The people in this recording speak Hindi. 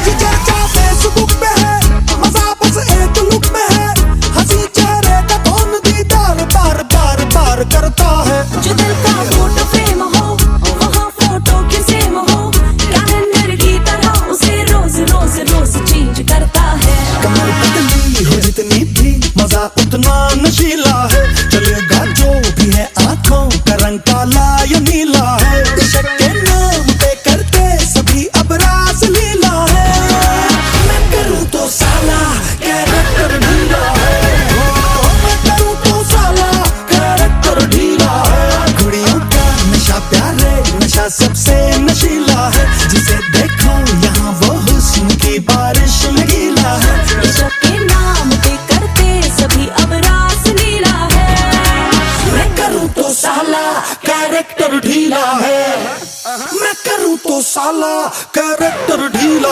आज चर्चा फेसबुक पे है, मजा बस एक लुक में है। हंसी चेहरे का कौन दीदार बार बार बार करता है। जो दिल का फोटो फ्रेम हो वहाँ फोटो की सेम हो, कैलेंडर की तरह उसे रोज रोज रोज चेंज करता है। कमर पतली हो जितनी भी मजा उतना नशीला है। चलेगा जो भी है आंखों का रंग काला या नीला है। इश्क के नाम पे करते सभी अब रास लीला है। मैं करूँ तो साला कैरेक्टर ढीला है। मैं करूँ तो साला कैरेक्टर ढीला है। घुड़ियों का नशा प्यारे नशा सबसे नशीला है। जिसे देखो यहाँ वो हुस्न की बारिश में गीला है। इश्क के नाम पे करते सभी अब रास लीला है। मैं करूँ तो साला कैरेक्टर ढीला है। मैं करूँ तो साला कैरेक्टर ढीला